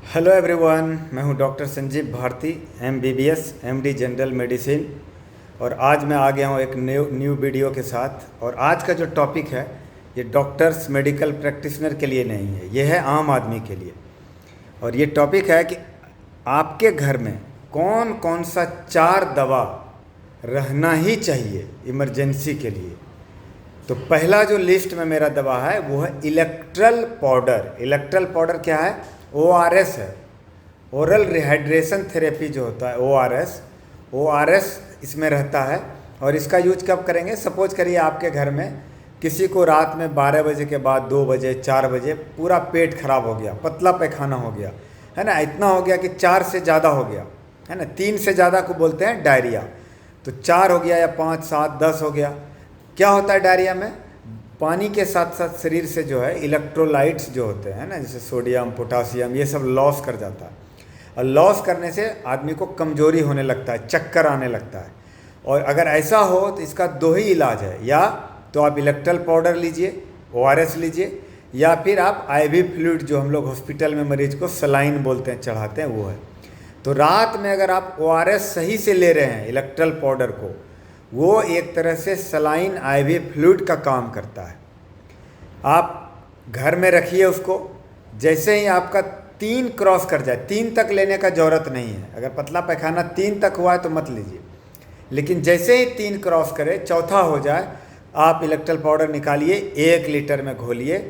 Hello everyone, मैं हूं doctor Sanjeev Bharti, MBBS MD general medicine. और आज मैं आ गया हूं एक न्यू वीडियो के साथ। और आज का जो टॉपिक है ये डॉक्टर्स मेडिकल प्रैक्टिशनर के लिए नहीं है, ये है आम आदमी के लिए। और ये टॉपिक है कि आपके घर में कौन कौन सा 4 दवा रहना ही चाहिए इमरजेंसी के लिए। तो पहला जो लिस्ट में मेरा दवा है वो है इलेक्ट्रल पाउडर। इलेक्ट्रल पाउडर क्या है? ORS है, ओरल रिहाइड्रेशन थेरेपी जो होता है ORS इसमें रहता है। और इसका यूज कब करेंगे? सपोज करिए आपके घर में किसी को रात में 12 बजे के बाद 2 बजे 4 बजे पूरा पेट खराब हो गया, पतला पैखाना हो गया है ना, इतना हो गया कि 4 से ज़्यादा हो गया है ना, 3 से ज़्यादा को बोलते हैं डायरिया। तो 4 हो गया या 5 7 10 हो गया। क्या होता है डायरिया में? पानी के साथ साथ शरीर से जो है इलेक्ट्रोलाइट्स जो होते हैं ना, जैसे सोडियम पोटासियम, ये सब लॉस कर जाता है। और लॉस करने से आदमी को कमजोरी होने लगता है, चक्कर आने लगता है। और अगर ऐसा हो तो इसका 2 ही इलाज है, या तो आप इलेक्ट्रल पाउडर लीजिए, ORS लीजिए, या फिर आप IV फ्लूइड जो हम लोग हॉस्पिटल में मरीज को सलाइन बोलते हैं, चढ़ाते हैं, वो है। तो रात में अगर आप ORS सही से ले रहे हैं इलेक्ट्रल पाउडर को, वो एक तरह से सलाइन IV फ्लूइड का काम करता है। आप घर में रखिए उसको, जैसे ही आपका 3 क्रॉस कर जाए, 3 तक लेने का ज़रूरत नहीं है। अगर पतला पैखाना 3 तक हुआ है तो मत लीजिए, लेकिन जैसे ही 3 क्रॉस करे, चौथा हो जाए, आप इलेक्ट्रल पाउडर निकालिए, 1 लीटर में घोलिए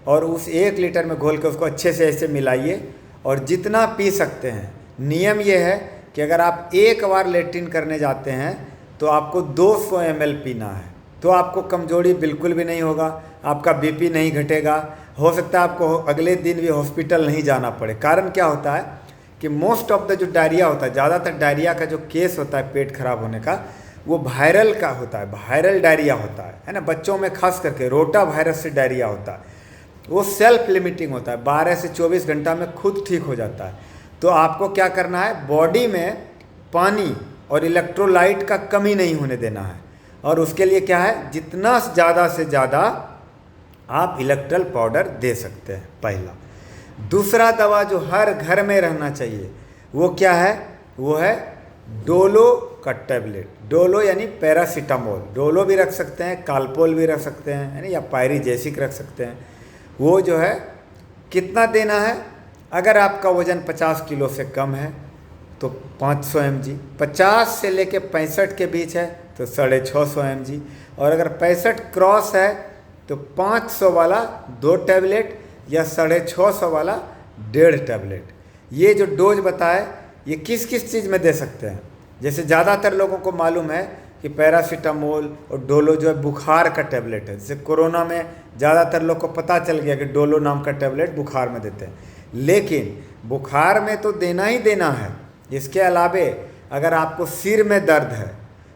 और उस 1 लीटर में घोल के उसको अच्छे से ऐसे मिलाइए और जितना पी सकते हैं। नियम ये है कि अगर आप एक बार लेट्रिन करने जाते हैं तो आपको 200 ml पीना है, तो आपको कमजोरी बिल्कुल भी नहीं होगा, आपका BP नहीं घटेगा। हो सकता है आपको अगले दिन भी हॉस्पिटल नहीं जाना पड़े। कारण क्या होता है कि मोस्ट ऑफ द जो डायरिया होता है, ज़्यादातर डायरिया का जो केस होता है पेट खराब होने का, वो वायरल का होता है, वायरल डायरिया होता है ना। बच्चों में खास करके रोटा वायरस से डायरिया होता है। वो सेल्फ लिमिटिंग होता है, 12 से 24 घंटा में खुद ठीक हो जाता है। तो आपको क्या करना है, बॉडी में पानी और इलेक्ट्रोलाइट का कमी नहीं होने देना है। और उसके लिए क्या है, जितना ज़्यादा से ज़्यादा आप इलेक्ट्रल पाउडर दे सकते हैं, पहला। दूसरा दवा जो हर घर में रहना चाहिए वो क्या है? वो है डोलो का टैबलेट। डोलो यानी पैरासीटामोल। डोलो भी रख सकते हैं, कालपोल भी रख सकते हैं, है ना, या पायरीजेसिक रख सकते हैं। वो जो है कितना देना है? अगर आपका वज़न 50 किलो से कम है तो 500 mg, 50 से लेके 65 के बीच है तो 650 mg, और अगर 65 क्रॉस है तो 500 वाला 2 टैबलेट या 650 वाला 1.5 टैबलेट। ये जो डोज बताए ये किस किस चीज़ में दे सकते हैं? जैसे ज़्यादातर लोगों को मालूम है कि पैरासीटामोल और डोलो जो है बुखार का टैबलेट है। जैसे कोरोना में ज़्यादातर लोग को पता चल गया कि डोलो नाम का टैबलेट बुखार में देते हैं, लेकिन बुखार में तो देना ही देना है। इसके अलावे अगर आपको सिर में दर्द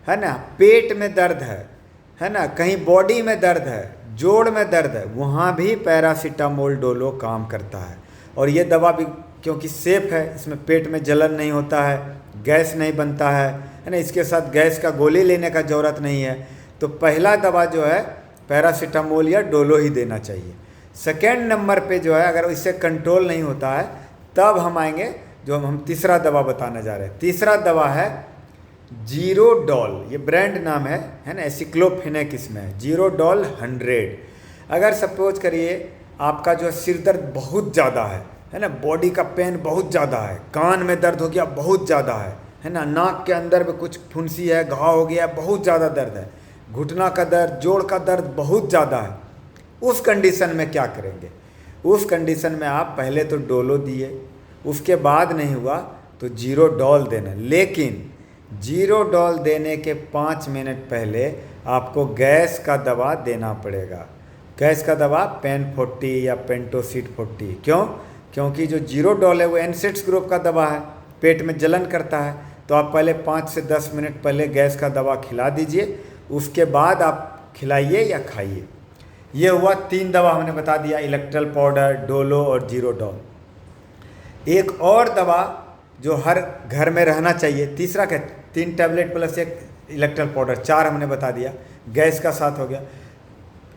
है ना, पेट में दर्द है ना, कहीं बॉडी में दर्द है, जोड़ में दर्द है, वहाँ भी पैरासीटामोल डोलो काम करता है। और ये दवा भी क्योंकि सेफ है, इसमें पेट में जलन नहीं होता है, गैस नहीं बनता है ना, इसके साथ गैस का गोली लेने का ज़रूरत नहीं है। तो पहला दवा जो है पैरासीटामोल या डोलो ही देना चाहिए। सेकेंड नंबर पे जो है, अगर इससे कंट्रोल नहीं होता है तब हम आएंगे जो हम तीसरा दवा बताने जा रहे हैं। तीसरा दवा है जीरोडॉल। ये ब्रांड नाम है ना, एसिक्लोफेनेक इसमें है, जीरोडॉल 100। अगर सपोज करिए आपका जो सिर दर्द बहुत ज़्यादा है ना, बॉडी का पेन बहुत ज़्यादा है, कान में दर्द हो गया बहुत ज़्यादा है ना, नाक के अंदर में कुछ फुंसी है, घाव हो गया, बहुत ज़्यादा दर्द है, घुटना का दर्द, जोड़ का दर्द बहुत ज़्यादा है, उस कंडीशन में क्या करेंगे? उस कंडीशन में आप पहले तो डोलो दिए, उसके बाद नहीं हुआ तो जीरोडॉल देना। लेकिन जीरोडॉल देने के 5 मिनट पहले आपको गैस का दवा देना पड़ेगा। गैस का दवा पेन 40 या पेंटोसिड 40। क्यों? क्योंकि जो जीरोडॉल है वो एनसेड्स ग्रुप का दवा है, पेट में जलन करता है। तो आप पहले 5 से 10 मिनट पहले गैस का दवा खिला दीजिए, उसके बाद आप खिलाइए या खाइए। ये हुआ 3 दवा हमने बता दिया, इलेक्ट्रल पाउडर, डोलो और जीरोडॉल। एक और दवा जो हर घर में रहना चाहिए, तीसरा क्या, 3 टैबलेट प्लस 1 इलेक्ट्रल पाउडर, 4 हमने बता दिया, गैस का साथ हो गया।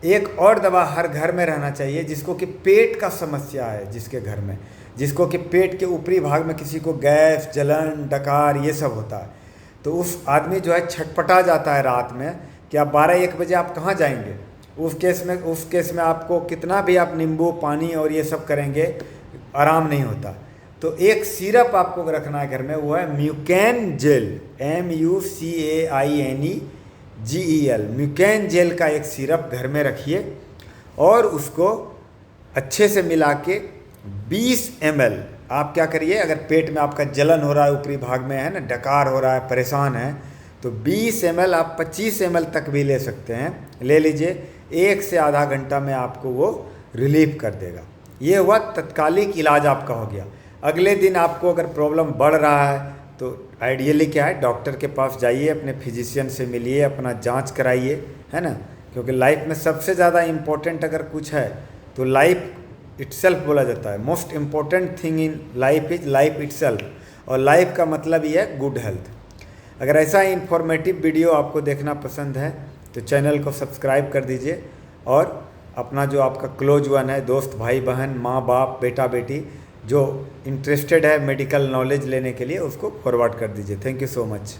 एक और दवा हर घर में रहना चाहिए जिसको कि पेट का समस्या है, जिसके घर में जिसको कि पेट के ऊपरी भाग में किसी को गैस, जलन, डकार ये सब होता है, तो उस आदमी जो है छटपटा जाता है रात में कि आप 12-1 बजे आप कहाँ जाएंगे। उस केस में आपको कितना भी आप नींबू पानी और ये सब करेंगे, आराम नहीं होता। तो एक सिरप आपको रखना है घर में, वो है म्यूकैन जेल, MUCAINEGEL। म्यूकैन जेल का एक सिरप घर में रखिए और उसको अच्छे से मिला के 20 ml आप क्या करिए, अगर पेट में आपका जलन हो रहा है, ऊपरी भाग में है ना, डकार हो रहा है, परेशान है, तो 20 ml आप 25 ml तक भी ले सकते हैं, ले लीजिए। 1 से आधा घंटा में आपको वो रिलीफ कर देगा। ये हुआ तत्कालिक इलाज आपका हो गया। अगले दिन आपको अगर प्रॉब्लम बढ़ रहा है तो आइडियली क्या है, डॉक्टर के पास जाइए, अपने फिजिशियन से मिलिए, अपना जांच कराइए, है ना, क्योंकि लाइफ में सबसे ज़्यादा इम्पोर्टेंट अगर कुछ है तो लाइफ इटसेल्फ बोला जाता है। Most important thing in life is life itself, और लाइफ का मतलब ही है गुड हेल्थ। अगर ऐसा इंफॉर्मेटिव वीडियो आपको देखना पसंद है तो चैनल को सब्सक्राइब कर दीजिए, और अपना जो आपका क्लोज वन है, दोस्त, भाई बहन, माँ बाप, बेटा बेटी, जो इंटरेस्टेड है मेडिकल नॉलेज लेने के लिए, उसको फॉरवर्ड कर दीजिए। Thank you so much.